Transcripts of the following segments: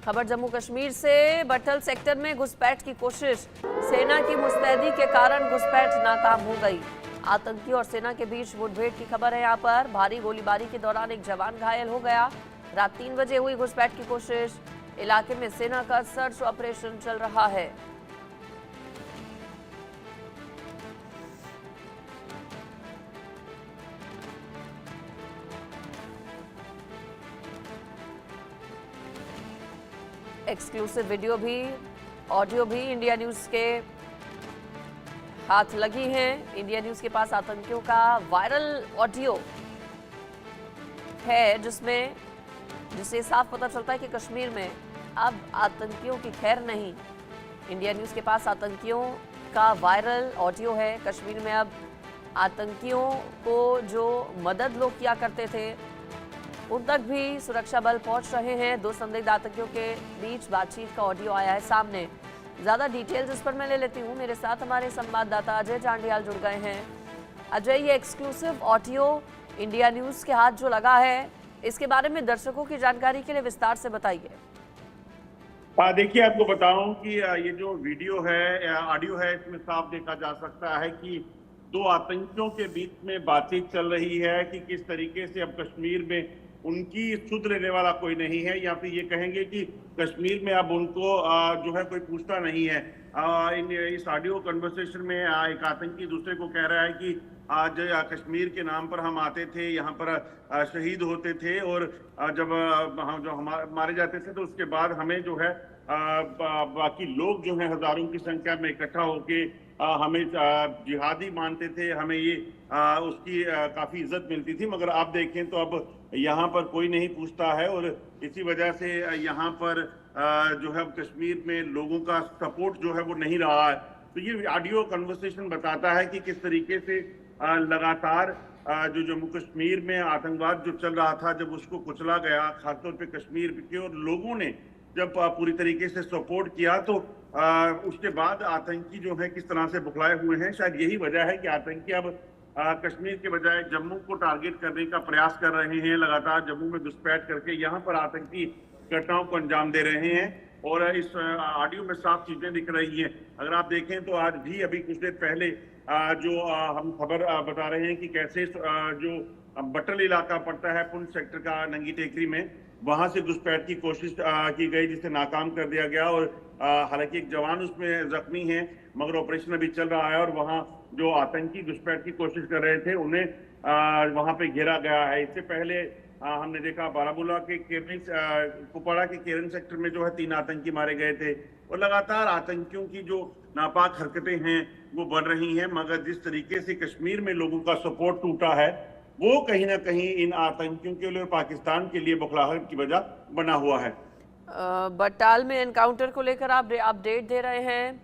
खबर जम्मू कश्मीर से। बटल सेक्टर में घुसपैठ की कोशिश, सेना की मुस्तैदी के कारण घुसपैठ नाकाम हो गई। आतंकी और सेना के बीच मुठभेड़ की खबर है। यहाँ पर भारी गोलीबारी के दौरान एक जवान घायल हो गया। रात 3 बजे हुई घुसपैठ की कोशिश। इलाके में सेना का सर्च ऑपरेशन चल रहा है। एक्सक्लूसिव वीडियो भी, ऑडियो भी इंडिया न्यूज के हाथ लगी हैं। इंडिया न्यूज के पास आतंकियों का वायरल ऑडियो है जिससे साफ पता चलता है कि कश्मीर में अब आतंकियों की खैर नहीं। इंडिया न्यूज के पास आतंकियों का वायरल ऑडियो है। कश्मीर में अब आतंकियों को जो मदद लोग किया करते थे उन तक भी सुरक्षा बल पहुंच रहे हैं। 2 संदिग्ध आतंकियों के बीच बातचीत का ऑडियो आया है सामने। ज्यादा डिटेल्स इस पर मैं ले लेती हूँ। मेरे साथ हमारे संवाददाता अजय जांडियाल जुड़ गए हैं। अजय, ये एक्सक्लूसिव ऑडियो इंडिया न्यूज के हाथ जो लगा है, इसके बारे में दर्शकों की जानकारी के लिए विस्तार से बताइए। देखिए, आपको बताऊं कि ये जो वीडियो है, ऑडियो है, इसमें साफ देखा जा सकता है कि 2 आतंकियों के बीच में बातचीत चल रही है कि किस तरीके से अब कश्मीर में उनकी सुध लेने वाला कोई नहीं है, या फिर ये कहेंगे कि कश्मीर में अब उनको जो है कोई पूछता नहीं है। इस ऑडियो कन्वर्सेशन में एक आतंकी दूसरे को कह रहा है कि आज कश्मीर के नाम पर हम आते थे, यहाँ पर शहीद होते थे, और जब हम मारे जाते थे तो उसके बाद हमें जो है बाकी लोग जो है हजारों की संख्या में इकट्ठा होके हमें जिहादी मानते थे, हमें ये उसकी काफी इज्जत मिलती थी। मगर आप देखें तो अब यहाँ पर कोई नहीं पूछता है, और इसी वजह से यहाँ पर जो है कश्मीर में लोगों का सपोर्ट जो है वो नहीं रहा है। तो ये ऑडियो कन्वर्सेशन बताता है कि किस तरीके से लगातार जो जम्मू कश्मीर में आतंकवाद जो चल रहा था, जब उसको कुचला गया, खासतौर पे कश्मीर के और लोगों ने जब पूरी तरीके से सपोर्ट किया, तो उसके बाद आतंकी जो है किस तरह से बुखलाए हुए हैं। शायद यही वजह है कि आतंकी अब कश्मीर के बजाय जम्मू को टारगेट करने का प्रयास कर रहे हैं। लगातार जम्मू में घुसपैठ करके यहाँ पर आतंकी घटनाओं को अंजाम दे रहे हैं, और इस ऑडियो में साफ चीजें दिख रही हैं। अगर आप देखें तो आज भी अभी कुछ देर पहले जो हम खबर बता रहे हैं कि कैसे जो बटल इलाका पड़ता है पुंछ सेक्टर का नंगी टेकरी में, वहां से घुसपैठ की कोशिश की गई, जिसे नाकाम कर दिया गया। और हालांकि एक जवान उसमें जख्मी है, मगर ऑपरेशन अभी चल रहा है, और वहां जो आतंकी घुसपैठ की कोशिश कर रहे थे उन्हें वहां पे घेरा गया है। इससे पहले हमने देखा बारामूला के कुपवाड़ा के केरन सेक्टर में जो है 3 आतंकी मारे गए थे। और लगातार आतंकियों की जो नापाक हरकतें हैं वो बढ़ रही हैं, मगर जिस तरीके से कश्मीर में लोगों का सपोर्ट टूटा है, वो कहीं ना कहीं इन आतंकियों के लिए और पाकिस्तान के लिए बौखलाहट की वजह बना हुआ है। बटाल में एनकाउंटर को लेकर आप अपडेट दे रहे हैं।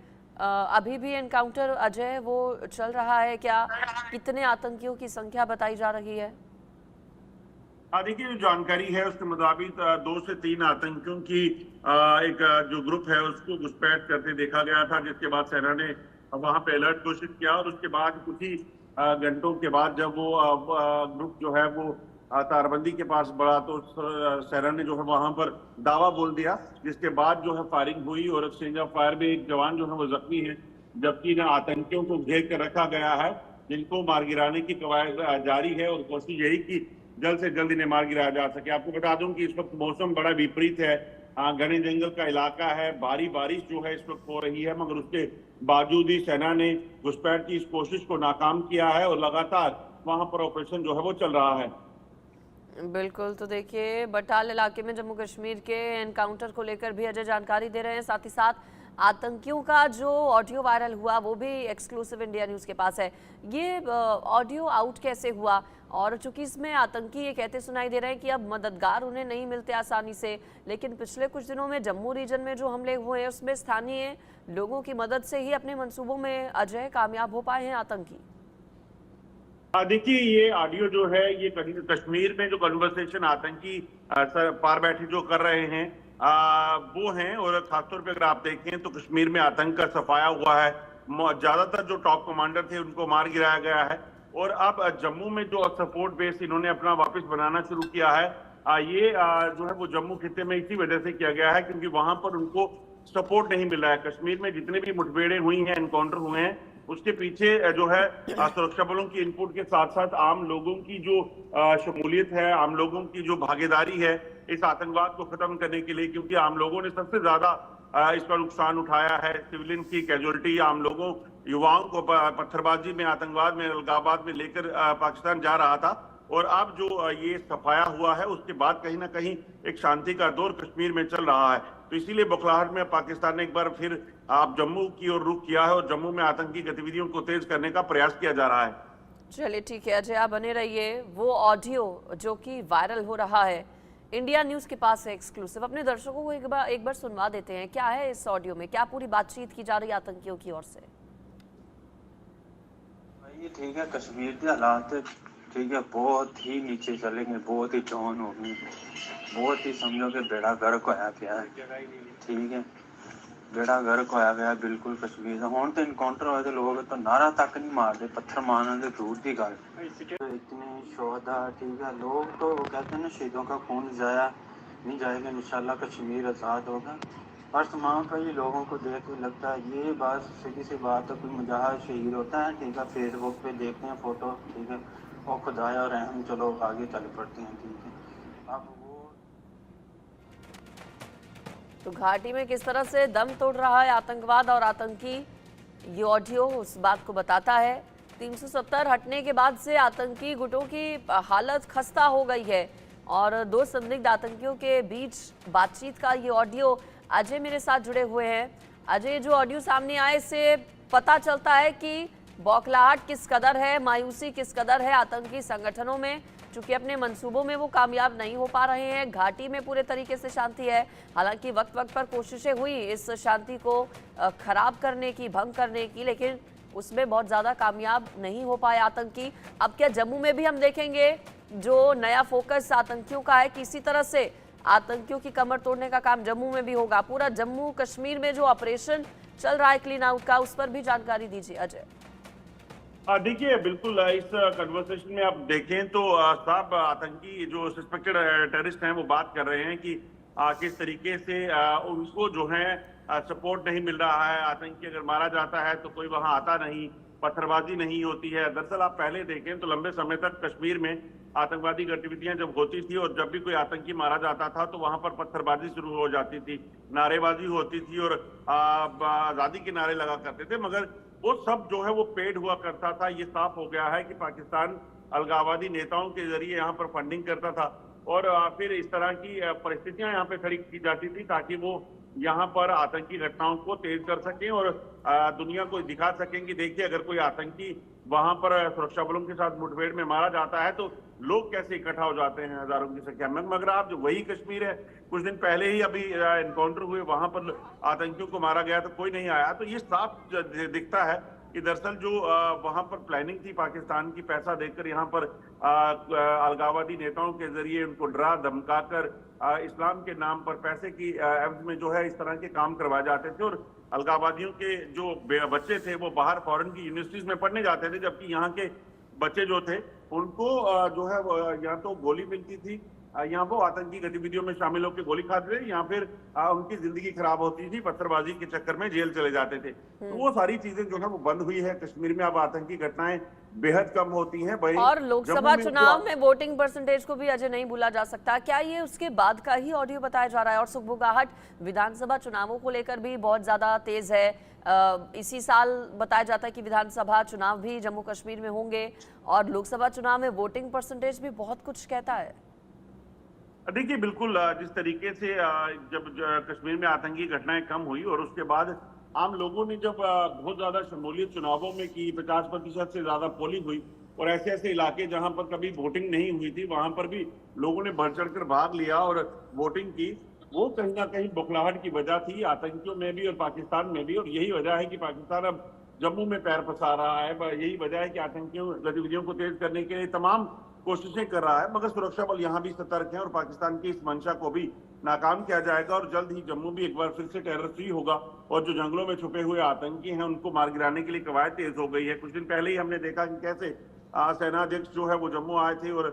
अभी भी एनकाउंटर अजय वो चल रहा है क्या? कितने आतंकियों की संख्या बताई जा रही है? देखिए, जो जानकारी है उसके मुताबिक 2 से 3 आतंकियों की एक जो ग्रुप है उसको घुसपैठ करते देखा गया था, जिसके बाद सेना ने वहां पे अलर्ट घोषित किया। और उसके बाद कुछ ही घंटों के बाद जब वो ग्रुप जो है वो तारबंदी के पास बढ़ा, तो सेना ने जो है वहां पर दावा बोल दिया, जिसके बाद जो है फायरिंग हुई, और एक्सचेंज ऑफ फायर में एक जवान जो है वो जख्मी है, जबकि इन आतंकियों को घेर कर रखा गया है, जिनको मार गिराने की कवायद जारी है, और कोशिश यही की जल्द से जल्द इन्हें मार गिराया जा सके। आपको बता दूं कि इस वक्त मौसम बड़ा विपरीत है, घने जंगल का इलाका है, भारी बारिश जो है इस वक्त हो रही है, मगर उसके बावजूद ही सेना ने घुसपैठ की इस कोशिश को नाकाम किया है, और लगातार वहां पर ऑपरेशन जो है वो चल रहा है। बिल्कुल, तो देखिए बटाल इलाके में जम्मू कश्मीर के एनकाउंटर को लेकर भी अजय जानकारी दे रहे हैं। साथ ही साथ आतंकियों का जो ऑडियो वायरल हुआ वो भी एक्सक्लूसिव इंडिया न्यूज़ के पास है। ये ऑडियो आउट कैसे हुआ? और चूंकि इसमें आतंकी ये कहते सुनाई दे रहे हैं कि अब मददगार उन्हें नहीं मिलते आसानी से, लेकिन पिछले कुछ दिनों में जम्मू रीजन में जो हमले हुए हैं उसमें स्थानीय लोगों की मदद से ही अपने मंसूबों में अजय कामयाब हो पाए हैं आतंकी। देखिए, ये ऑडियो जो है ये कश्मीर में जो कन्वर्सेशन आतंकी पार बैठे जो कर रहे हैं वो हैं, और खासतौर पे अगर आप देखें तो कश्मीर में आतंक का सफाया हुआ है। ज्यादातर जो टॉप कमांडर थे उनको मार गिराया गया है, और अब जम्मू में जो सपोर्ट बेस इन्होंने अपना वापस बनाना शुरू किया है, ये जो है वो जम्मू खित्ते में इसी वजह से किया गया है क्योंकि वहां पर उनको सपोर्ट नहीं मिल रहा है। कश्मीर में जितने भी मुठभेड़ें हुई हैं, एनकाउंटर हुए हैं, उसके पीछे जो है सुरक्षा बलों की इनपुट के साथ साथ आम लोगों की जो शमूलियत है, आम लोगों की जो भागीदारी है इस आतंकवाद को खत्म करने के लिए, क्योंकि आम लोगों ने सबसे ज्यादा इसका नुकसान उठाया है। सिविलियन की कैजुअलिटी, आम लोगों, युवाओं को पत्थरबाजी में, आतंकवाद में, अलगाववाद में लेकर पाकिस्तान जा रहा था। और अब जो ये सफाया हुआ है उसके बाद कहीं ना कहीं एक शांति का दौर कश्मीर में चल रहा है। तो इसीलिए बौखलाहट में पाकिस्तान ने एक बार फिर आप जम्मू की ओर रुख किया है और जम्मू में आतंकी गतिविधियों को तेज करने का प्रयास किया जा रहा है। चलिए ठीक है अजय, आप बने रहिए। वो ऑडियो जो कि वायरल हो रहा है, इंडिया न्यूज के पास है एक्सक्लूसिव, अपने दर्शकों को एक बार सुनवा देते हैं। क्या है इस ऑडियो में, क्या पूरी बातचीत की जा रही है आतंकियों की ओर से? ये ठीक है, कश्मीर के हालात ठीक है बहुत ही नीचे चलेंगे, बहुत ही डाउन होगी, बहुत ही समझो कि बेड़ा गर्क होया गया है। ठीक है, बेड़ा गर्क होया गया बिल्कुल कश्मीर का। हुण तो इनकाउंटर होए तो लोग तो नारा तक नहीं मारते, पत्थर मारने से दूर की गल। इतने शोहदा, ठीक है, लोग तो कहते हैं ना शहीदों का खून जाया नहीं जाएगा, इंशाल्लाह कश्मीर आज़ाद होगा। और वहाँ पर ये लोगों को देख के लगता है ये बात सीधी सी बात है, कोई मुजाहिद शहीद होता है, ठीक है, फेसबुक पे देखते हैं फोटो, ठीक है, और खुदाया और रहम, चलो आगे चल पड़ते हैं। ठीक है, अब वो तो घाटी में किस तरह से दम तोड़ रहा है आतंकवाद और आतंकी, ये ऑडियो उस बात को बताता है। 370 हटने के बाद से आतंकी गुटों की हालत खस्ता हो गई है और दो संदिग्ध आतंकियों के बीच बातचीत का ये ऑडियो, अजय मेरे साथ जुड़े हुए हैं। अजय, जो ऑडियो सामने आए से पता चलता है कि बौखलाहट किस कदर है, मायूसी किस कदर है आतंकी संगठनों में, चूंकि अपने मंसूबों में वो कामयाब नहीं हो पा रहे हैं। घाटी में पूरे तरीके से शांति है, हालांकि वक्त वक्त पर कोशिशें हुई इस शांति को खराब करने की, भंग करने की, लेकिन उसमें बहुत ज़्यादा कामयाब नहीं हो पाए आतंकी। अब क्या जम्मू में भी हम देखेंगे जो नया फोकस आतंकियों का है कि इसी तरह से आतंकियों की कमर तोड़ने का काम जम्मू में भी होगा? पूरा जम्मू कश्मीर में जो ऑपरेशन चल रहा है क्लीन आउट का, उस पर भी जानकारी दीजिए अजय। देखिए, बिल्कुल इस कन्वर्सेशन में आप देखें तो सब आतंकी जो सस्पेक्टेड टेररिस्ट हैं वो बात कर रहे हैं कि किस तरीके से उनको जो है सपोर्ट नहीं मिल रहा है। आतंकी अगर मारा जाता है तो कोई वहां आता नहीं, पत्थरबाजी नहीं होती है। दरअसल आप पहले देखें तो लंबे समय तक कश्मीर में आतंकवादी गतिविधियां जब होती थी और जब भी कोई आतंकी मारा जाता था तो वहां पर पत्थरबाजी शुरू हो जाती थी, नारेबाजी होती थी और आजादी के नारे लगा करते थे, मगर वो सब जो है वो पेड हुआ करता था। ये साफ हो गया है कि पाकिस्तान अलगाववादी नेताओं के जरिए यहाँ पर फंडिंग करता था और फिर इस तरह की परिस्थितियां यहाँ पे खड़ी की जाती थी ताकि वो यहाँ पर आतंकी घटनाओं को तेज कर सकें और दुनिया को दिखा सकें कि देखिए अगर कोई आतंकी वहां पर सुरक्षा बलों के साथ मुठभेड़ में मारा जाता है तो लोग कैसे इकट्ठा हो जाते हैं हजारों की संख्या में। मगर आप जो वही कश्मीर है, कुछ दिन पहले ही अभी एनकाउंटर हुए, वहां पर आतंकियों को मारा गया तो कोई नहीं आया। तो ये साफ दिखता है कि दरअसल जो वहां पर प्लानिंग थी पाकिस्तान की, पैसा देकर यहाँ पर अलगाववादी नेताओं के जरिए उनको डरा धमकाकर इस्लाम के नाम पर पैसे की एवज में जो है इस तरह के काम करवाए जाते थे और अलगाववादियों के जो बच्चे थे वो बाहर फॉरेन की यूनिवर्सिटीज में पढ़ने जाते थे, जबकि यहाँ के बच्चे जो थे उनको जो है यहाँ तो गोली मिलती थी, यहाँ वो आतंकी गतिविधियों में शामिल होकर गोली खाते थे, यहाँ फिर उनकी जिंदगी खराब होती थी, पत्थरबाजी के चक्कर में जेल चले जाते थे। तो वो सारी चीजें जो है वो बंद हुई है कश्मीर में। अब आतंकी घटनाएं बेहद कम होती हैं। और लोकसभा चुनाव में वोटिंग परसेंटेज को भी अजय नहीं भूला जा सकता। क्या ये उसके बाद का ही ऑडियो बताया जा रहा है? और सुगबुगाहट विधानसभा चुनावों को लेकर भी बहुत ज्यादा तेज है। इसी साल बताया जाता है कि विधानसभा चुनाव भी जम्मू कश्मीर में होंगे और लोकसभा चुनाव में वोटिंग परसेंटेज भी बहुत कुछ कहता है। देखिए, बिल्कुल जिस तरीके से जब कश्मीर में आतंकी घटनाएं कम हुई और उसके बाद आम लोगों ने जब बहुत ज्यादा शमूलियत चुनावों में की, 50% से ज्यादा पोलिंग हुई और ऐसे ऐसे इलाके जहां पर कभी वोटिंग नहीं हुई थी वहां पर भी लोगों ने बढ़ चढ़कर भाग लिया और वोटिंग की, वो कहीं ना कहीं बौखलाहट की वजह थी आतंकियों में भी और पाकिस्तान में भी। और यही वजह है कि पाकिस्तान अब जम्मू में पैर पसार रहा है। यही वजह है कि आतंकियों गतिविधियों को तेज करने के लिए तमाम कोशिशें कर रहा है, मगर सुरक्षा बल यहाँ भी सतर्क हैं और पाकिस्तान की इस मंशा को भी नाकाम किया जाएगा और जल्द ही जम्मू भी एक बार फिर से टेरर फ्री होगा और जो जंगलों में छुपे हुए आतंकी हैं उनको मार गिराने के लिए कवायद तेज हो गई है। कुछ दिन पहले ही हमने देखा कि कैसे सेना अध्यक्ष जो है वो जम्मू आए थे और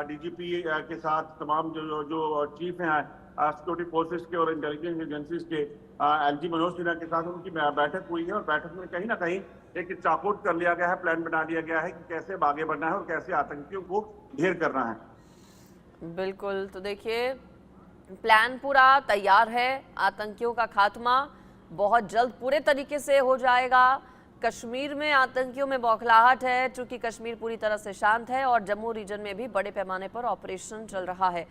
डीजीपी के साथ तमाम जो चीफ हैं सिक्योरिटी फोर्सेस के और इंटेलिजेंस एजेंसीज के एलजी मनोज सिन्हा के साथ उनकी बैठक हुई है और बैठक में कहीं ना कहीं एक चाकआउट कर लिया गया है, प्लान बना लिया गया है कि कैसे आगे बढ़ना है और कैसे आतंकियों को ढेर करना है। बिल्कुल, तो देखिए प्लान पूरा तैयार है, आतंकियों का खात्मा बहुत जल्द पूरे तरीके से हो जाएगा। कश्मीर में आतंकियों में बौखलाहट है, चूंकि कश्मीर पूरी तरह से शांत है और जम्मू रीजन में भी बड़े पैमाने पर ऑपरेशन चल रहा है।